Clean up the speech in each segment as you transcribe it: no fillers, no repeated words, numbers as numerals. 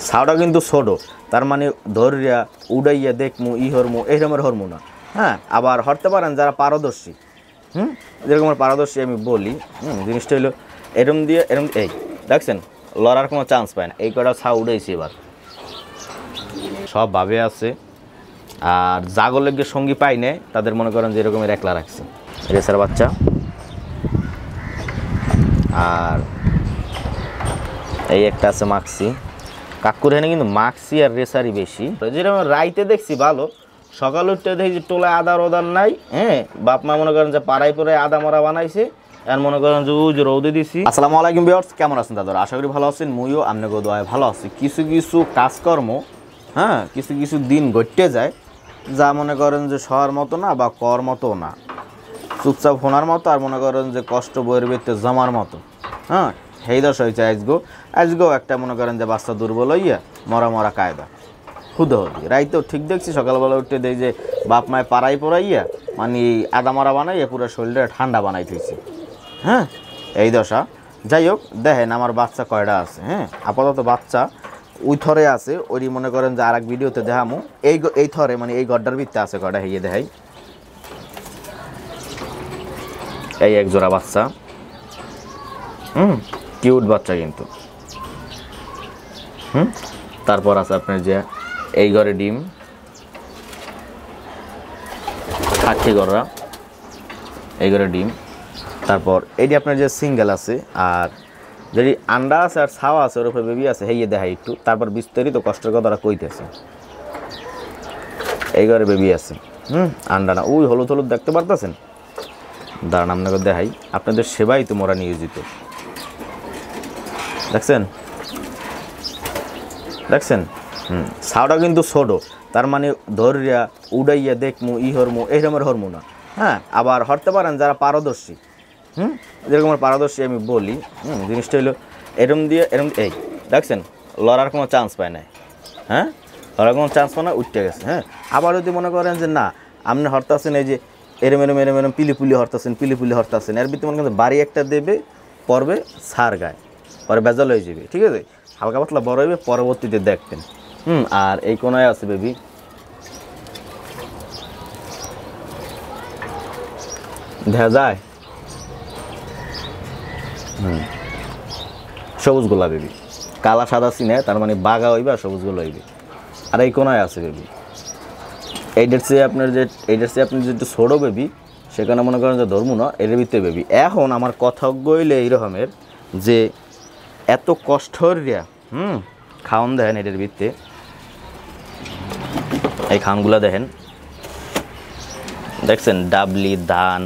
ছাউটা কিন্তু ছোট, তার মানে ধরিয়া উড়াইয়া দেখমু ই হরমু এইরকমের হরমু না। হ্যাঁ, আবার হরতে পারেন যারা পারদর্শী, যেরকম পারদর্শী আমি বলি, জিনিসটা হলো এরম দিয়ে এরম, এই দেখছেন লড়ার কোনো চান্স পায় না। এই কটা ছাউ উড়াইছি এবার, সব ভাবে আছে। আর জাগলের সঙ্গী পাই নাই তাদের মনে করেন যে এরকমের একলা রাখছে রেসার বাচ্চা। আর এই একটা আছে মাক্সি, কাকুর এখানে কিন্তু মাক্সি আর রেসারই বেশি। যেরকম রাইতে দেখছি ভালো, সকাল উঠতে দেখি যে টোলায় আদার ওদার নাই। হ্যাঁ, বাপ মা মনে করেন যে পাড়ায় পড়ায় আদা মরা বানাইছে, আর মনে করেন যে ওই যে রৌদে দিছি। আসসালামু আলাইকুম ভিউয়ার্স, কেমন আছেন দাদা? আশা করি ভালো আছেন। মুইও আপনাকে দোয়ায় ভালো আছি। কিছু কিছু কাজকর্ম, হ্যাঁ, কিছু কিছু দিন ঘটতে যায় যা মনে করেন যে শহর মতো না বা কর মতো না, চুপচাপ হোনার মতো, আর মনে করেন যে কষ্ট বইয়ের ভিতরে জমার মতো। হ্যাঁ, সেই দশ হয়েছে আজগো একটা মনে করেন যে বাচ্চা দুর্বল হইয়া মরা মরা কায়দা হুদহদি। রাইতেও ঠিক দেখছি, সকালবেলা উঠতে দেখি যে বাপ মায় পাড়াই পড়াইয়া মানে আদা মরা বানাইয়া পুরো শরীরটা ঠান্ডা বানাই থইছে। হ্যাঁ, এই দশা। যাই হোক, দেখেন আমার বাচ্চা কয়টা আছে। হ্যাঁ, আপাতত বাচ্চা ওই থরে আছে, ওই মনে করেন যে আর এক ভিডিওতে দেখামো। এই থরে মানে এই গড্ডার ভিতরে আছে কয়টা, হেয়ে দেখাই। এই এক জোড়া বাচ্চা, কিউট বাচ্চা কিন্তু। তারপর আছে আপনার যে এই ঘরে ডিম, খাকি গররা, এই ঘরে ডিম। তারপর এইটি আপনার যে সিঙ্গেল আছে, আর যদি আন্ডা আছে আর ছাওয়া আছে, ওর উপরে বেবি আছে, হেয়ে দেখাই একটু। তারপর বিস্তারিত কষ্টের কথাটা কইতেছে। এই ঘরে বেবি আছে, আন্ডা না, ওই হলুদ হলুদ দেখতে পারতেছেন। দাঁড়ান আপনাকে দেখাই, আপনাদের সেবাই তো মোরা নিয়োজিত। দেখছেন দেখছেন ছাউটা কিন্তু ছোট, তার মানে ধরিয়া উড়াইয়া দেখমু ই হরমু এইরকমের হরমু না। হ্যাঁ, আবার হরতে পারেন যারা পারদর্শী, যেরকম পারদর্শী আমি বলি, জিনিসটা হলো এরম দিয়ে এরম, এই দেখছেন লড়ার কোনো চান্স পায় নাই। হ্যাঁ, লড়ার কোনো চান্স পায় না, উঠতে গেছে। হ্যাঁ, আবার যদি মনে করেন যে না আপনি হরতাছেন, এই যে এরম এরম এরম এরম পিলিপুলি হরতাছেন, এর ভিতরে মনে করেন বাড়ি একটা দেবে, পড়বে সার গায়ে, পরে বেজাল হয়ে যাবে। ঠিক আছে, হালকা পাতলা বড় হইবে, পরবর্তীতে দেখবেন। আর এই কোনায় আছে বেবি, দেখা যায় সবুজ গোলা বেবি, কালা সাদা সিনে, তার মানে বাঘা হইবে আর সবুজ গোলা হইবে। আর এই কোনায় আছে বেবি, এইটার চেয়ে আপনার যে ছোটো বেবি, সেখানে মনে করেন যে ধর্ম না, এর ভিতরে বেবি। এখন আমার কথা গইলে এইরকমের যে এত কষ্ট রিয়া খাওয়ান দেখেন, এটার ভিতরে এই খাওয়ানগুলো দেখেন, দেখছেন ডাবলি ধান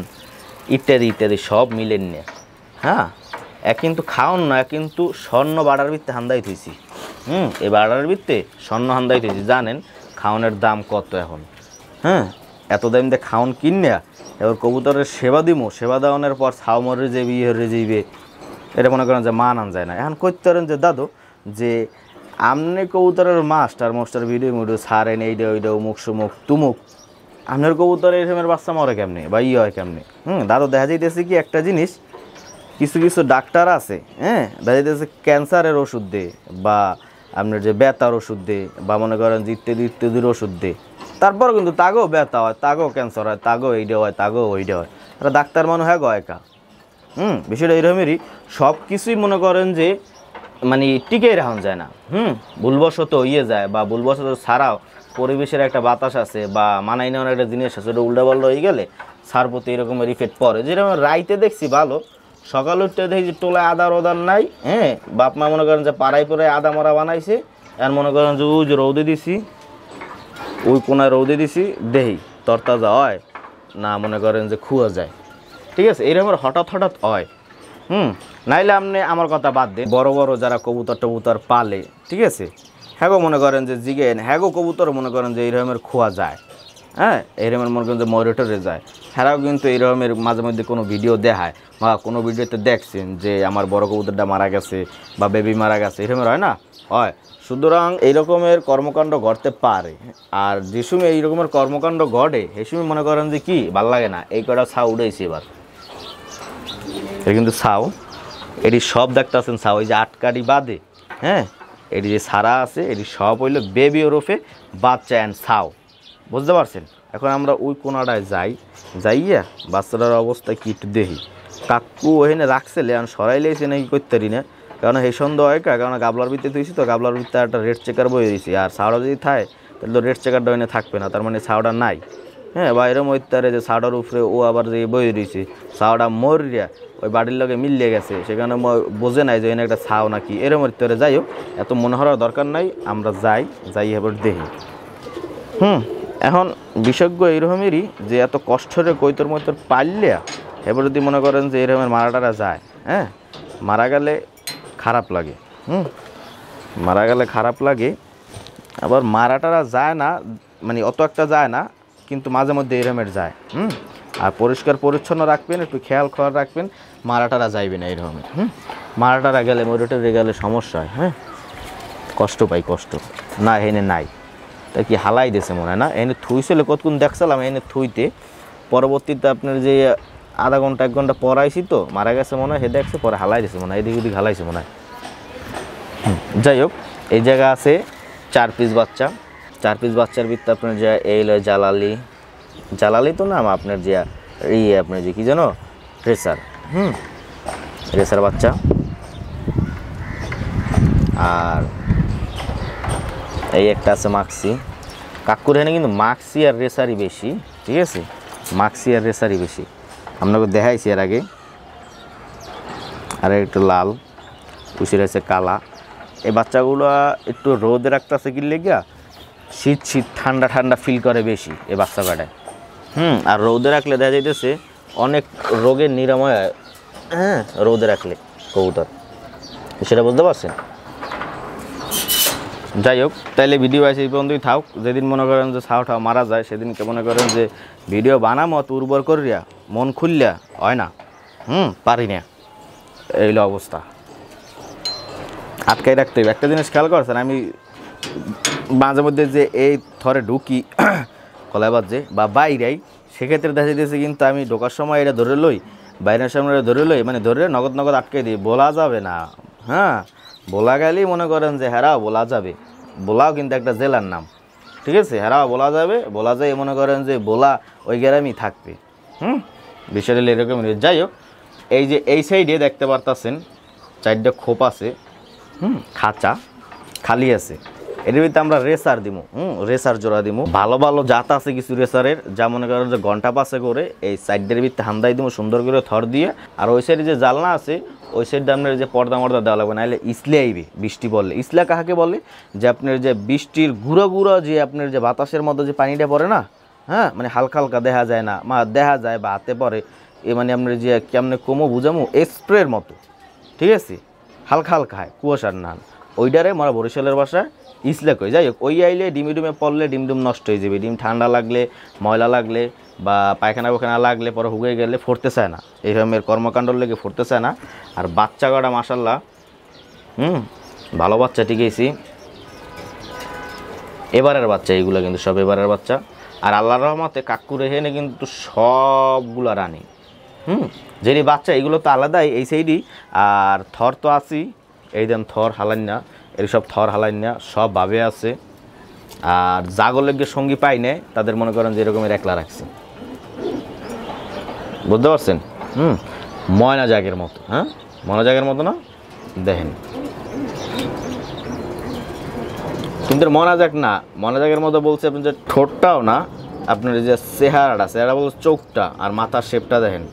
ইত্যাদি ইত্যাদি সব মিলেন নিয়ে। হ্যাঁ, কিন্তু খাওয়ান না, কিন্তু স্বর্ণ বাড়ার ভিত্তে হান্দাই থইছি। এই বাড়ার ভিত্তে স্বর্ণ হান্দাই থইছি। জানেন খাওয়ানের দাম কত এখন? হ্যাঁ, এত দাম দিয়ে খাওয়ান কিনে এবার কবুতরের সেবা দিমো, সেবা দেওয়ানোর পর ছাও মরে যাবি, হরে যাইবে, এটা মনে করেন যে মান আন যায় না। এখন করতে পারেন যে দাদু যে আপনি কবুতরের মাস্টার ভিডিও ছাড়েন, এইটা ওইটা উমুক সুমুক তুমুক, আপনার কবুতরের এরকমের বাচ্চা মরে কেমনি বা হয় কেমনি? দাদু দেখা যাইতেছে কি একটা জিনিস, কিছু কিছু ডাক্তার আছে, হ্যাঁ, দেখা যাইতেছে ক্যান্সারের ওষুধ দে, বা আপনার যে ব্যথার ওষুধ দে, বা মনে করেন যে ইত্যাদির ওষুধ দে, তারপরও কিন্তু তাগেও ব্যথা হয়, তাগেও ক্যান্সার হয়, তাগেও এইটা হয়, তাগেও ওইটা হয়। তারা ডাক্তার মনে হয় গয়কা। বিষয়টা এরকমেরই। সব কিছুই মনে করেন যে মানে টিকে রাখা যায় না। ভুলবশত হইয়ে যায়, বা ভুলবশত ছাড়াও পরিবেশের একটা বাতাস আছে বা মানাই নেওয়ার একটা জিনিস আছে, ওটা উল্টাপাল্টা হয়ে গেলে সার প্রতি এরকমের ইফেক্ট পড়ে। যেরকম রাইতে দেখছি ভালো, সকাল উঠতে দেখি যে টোলায় আদার ওদার নাই। হ্যাঁ, বাপ মা মনে করেন যে পাড়ায় পড়ায় আদা মরা বানাইছে, আর মনে করেন যে ওই যে রৌদে দিছি, ওই কোনায় রৌদে দিছি, দেহি তরতাজা হয় না, মনে করেন যে খুয়া যায়। ঠিক আছে, এরকম হঠাৎ হয়। নাইলে আপনি আমার কথা বাদ দেন, বড় বড় যারা কবুতর পালে, ঠিক আছে, হ্যাগো মনে করেন যে জিগেন, হ্যাগো কবুতর মনে করেন যে এইরকমের খোয়া যায়। হ্যাঁ, এইরকমের মনে করেন যে ময়ূরটরে যায়, হ্যারাও কিন্তু এইরকমের মাঝে মধ্যে কোনো ভিডিও দেখায়, বা কোনো ভিডিওতে দেখছেন যে আমার বড় কবুতরটা মারা গেছে বা বেবি মারা গেছে, এরকমের হয় না? হয়। সুতরাং এইরকমের কর্মকাণ্ড ঘটতে পারে। আর যে সময় এই রকমের কর্মকাণ্ড ঘটে, সেই সময় মনে করেন যে কি ভাল লাগে না, এই কটা ছাউ উঠেছি এবার। এটা কিন্তু ছাউ, এটি সব দেখতে আছেন ছাউ, এই যে আটকাটি বাদে, হ্যাঁ, এটি যে সারা আছে এটি সব হইল বেবি ওরফে বাচ্চা অ্যান্ড ছাও, বুঝতে পারছেন। এখন আমরা ওই কোনাটায় যাইয়া বাচ্চাটার অবস্থা কি একটু দেখি। কাকু ওখানে রাখছিলে আর সরাইলে এসে নাকি করতে পারি না, কারণ এই সন্দেহ হয় কারণ গাবলার ভিতরে তুইছি তো গাবলার ভিতরে একটা রেড চেকার বয়ে দিয়েছি, আর ছাওটা যদি থাকে তাহলে তো রেড চেকারটা ওখানে থাকবে না, তার মানে ছাওটা নাই। হ্যাঁ, বা এরম হইতারে যে ছাওটার উপরে ও আবার যে বয়ে দিয়েছি ছাওটা মরিয়া ওই বাড়ির লগে মিলিয়ে গেছে, সেখানে বোঝে নাই যে এনে একটা ছাও নাকি এরম হইতারে। যাই হোক, এত মনে হওয়ার দরকার নাই, আমরা যাই এবার দেখি। এখন বিশেষজ্ঞ এইরকমেরই যে এত কষ্টের কৈতর মৈতর পারলে এবার যদি মনে করেন যে এরকমের মারাটারা যায়, হ্যাঁ মারা গেলে খারাপ লাগে, মারা গেলে খারাপ লাগে। আবার মারাটারা যায় না, মানে অত একটা যায় না, কিন্তু মাঝে মধ্যে এরকমের যায়। আর পরিষ্কার পরিচ্ছন্ন রাখবেন, একটু খেয়াল খবর রাখবেন, মারাটারা যাইবে না এরকমের। মারাটারা গেলে মরুটেরে গেলে সমস্যা হয়, হ্যাঁ কষ্ট পাই, কষ্ট না এনে নাই। তা কি হালাই দিয়েছে মনে হয় না, এনে থুইছিল কতক্ষণ দেখছিলাম এনে থুইতে, পরবর্তীতে আপনার যে আধা ঘন্টা 1 ঘন্টা পরাইছি তো মারা গেছে মনে হয়, হে দেখছে পরে হালাই দিয়েছে মনে হয়, এদিক ওদিক হালাইছে মনে হয়। যাই হোক, এই জায়গা আছে 4 পিস বাচ্চা। 4 পিস বাচ্চার ভিতরে আপনার যে এই জালালি তো নাম আপনার যে আপনার যে কি জানো রেসার, রেসার বাচ্চা। আর এই একটা আছে মাক্সি। কাকুর এখানে কিন্তু মাক্সি আর রেসারই বেশি, ঠিক আছে, মাক্সি আর রেসারই বেশি, আপনাকে দেখাইছি এর আগে। আর একটু লাল, উচির আছে কালা। এই বাচ্চাগুলো একটু রোদে রাখতেছে কি লেগা, শীত ঠান্ডা ঠান্ডা ফিল করে বেশি এই বাচ্চা কাটায়। আর রোদে রাখলে দেখা যাইতেছে অনেক রোগের নিরাময় হয়, হ্যাঁ রোদে রাখলে কবুতর, সেটা বুঝতে পারছেন। যাই হোক, তাইলে ভিডিও আছে এই পর্যন্তই থাক। যেদিন মনে করেন যে ছাওটা মারা যায় সেদিনকে মনে করেন যে ভিডিও বানাম অত উর্বর করিয়া মন খুললিয়া হয় না, পারি না, এই অবস্থা আটকাই রাখতে হবে। একটা জিনিস খেয়াল করছেন, আমি মাঝে মধ্যে যে এই থরে ঢুকি কলাবাজে বা বাইরেই, সেক্ষেত্রে দেখা যেতেছে কিন্তু আমি ঢোকার সময় এটা ধরে লই, বাইরের সামনে ধরে লই, মানে ধরে নগদ আটকে দিই, বলা যাবে না। হ্যাঁ, বলা গেলেই মনে করেন যে হেরাও বলা যাবে, বলাও কিন্তু একটা জেলার নাম, ঠিক আছে, হেরাও বলা যাবে, বলা যায় মনে করেন যে বলা ওই গ্রামই থাকবে। বিষয়টা এরকম। যাই হোক, এই যে এই সাইডে দেখতে পারতেছেন 4টা খোপ আছে, খাঁচা খালি আছে, এর ভিতরে আমরা রেসার দিমু, রেসার জোড়া দিমু। ভালো ভালো জাত আছে কিছু রেসারের, যা মনে করেন যে ঘন্টা পাশে করে এই সাইডের ভিতরে হান্দাই দিমু সুন্দর করে থর দিয়ে। আর ওই সাইডে যে জালনা আছে ওই সাইডে আপনার যে পর্দা মর্দা দেওয়া লাগবে, নাহলে ইসলে আইবে বৃষ্টি বললে। ইসলা কাহাকে বলে, যে আপনার যে বৃষ্টির গুঁড়ো গুঁড়ো যে আপনার যে বাতাসের মধ্যে যে পানিটা পড়ে না, হ্যাঁ মানে হালকা হালকা দেখা যায় না, দেখা যায় বা হাতে পড়ে, এ মানে আপনার যে কেমনে কমো বুঝামো স্প্রের মতো, ঠিক আছে, হালকা হালকা হয় কুয়াশার নান, ওইটারে মরা বরিশালের বাসায় ইসলা কই। যাই হোক, ওই আইলে ডিমে পড়লে ডিম নষ্ট হয়ে যাবে, ডিম ঠান্ডা লাগলে ময়লা লাগলে বা পায়খানা পায়খানা লাগলে পরে হুগে গেলে ফুটতে চায় না, এইরকমের কর্মকাণ্ড লেগে ফুটতে চায় না। আর বাচ্চা কটা মাশাল্লাহ ভালো বাচ্চা টিকেছি, এবারের বাচ্চা এইগুলো কিন্তু সব এবারের বাচ্চা। আর আল্লাহর রহমতে কাকুর এখানে কিন্তু সবগুলা রানি, যেটি বাচ্চা এগুলো তো আলাদাই এই সাইডই। আর থর তো আছি, এই দেন থর হালান না, এর সব থর হালান না, সব ভাবে আছে। আর জাগলের সঙ্গী পাই নেই তাদের মনে করেন যে এরকমের একলা রাখছে, বুঝতে পারছেন। ময়না জাগের মতো, হ্যাঁ ময়না জাগের মতো না, দেখেন কিন্তু ময়না জাগ না, ময়না জাগের মতো বলছে আপনি যে ঠোঁটটাও না, আপনার যে চেহারা বলছে চোখটা আর মাথার শেপটা দেখেন,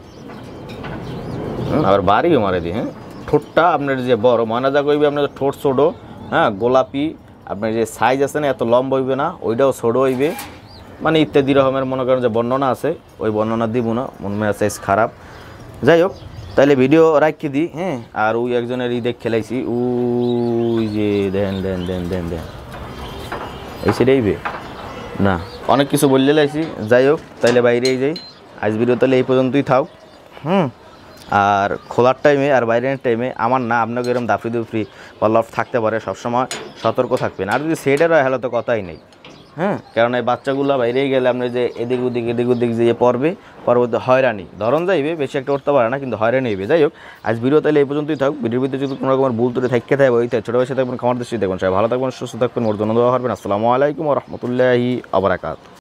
আবার বাড়িও মারে দিই। হ্যাঁ, ঠোঁটটা আপনার যে বড়, ময়না জাগ হইবে আপনার ঠোঁট ছোটো, হ্যাঁ গোলাপি, আপনার যে সাইজ আছে না এত লম্বা হইবে না, ওইটাও ছোটো হইবে, মানে ইত্যাদি রকমের মনে করেন যে বর্ণনা আছে, ওই বর্ণনা দিব না, মন মেয়া সাইজ খারাপ। যাই হোক, তাহলে ভিডিও রাখি দিই। হ্যাঁ, আর ওই একজনের দেখ খেলাইছি, ওই যে দেন এই সেটাইবে না, অনেক কিছু বললে লাইছি। যাই হোক, তাইলে বাইরেই যাই, আজ ভিডিও তাহলে এই পর্যন্তই থাক। আর খোলার টাইমে আর বাইরের টাইমে আমার না আপনাকে এরকম দাফি দুফরি বা লফট থাকতে পারে, সবসময় সতর্ক থাকবেন। আর যদি সেটের হয় হলে তো কথাই নেই, হ্যাঁ, কারণ এই বাচ্চাগুলো বাইরেই গেলে আপনি যে এদিক ওদিক যে পড়বে, পরবর্তী হয়রানি ধরন যাইবে, বেশি একটা উঠতে পারে না, কিন্তু হয়রানি হইবে। যাই হোক, আজ ভিডিও তাহলে এই পর্যন্তই থাকুক। ভিডিওর ভিতরে যদি কোনো রকমের ভুল ত্রুটি থাকতে থাকে ওই ছোটো বয়সে থাকবেন, খামার দৃষ্টি দেখবেন, সবাই ভালো থাকবেন, সুস্থ থাকবেন, ওর জন্য দোয়া করবেন। আসসালামু আলাইকুম ওয়া রাহমাতুল্লাহি ওয়া বারাকাতুহু।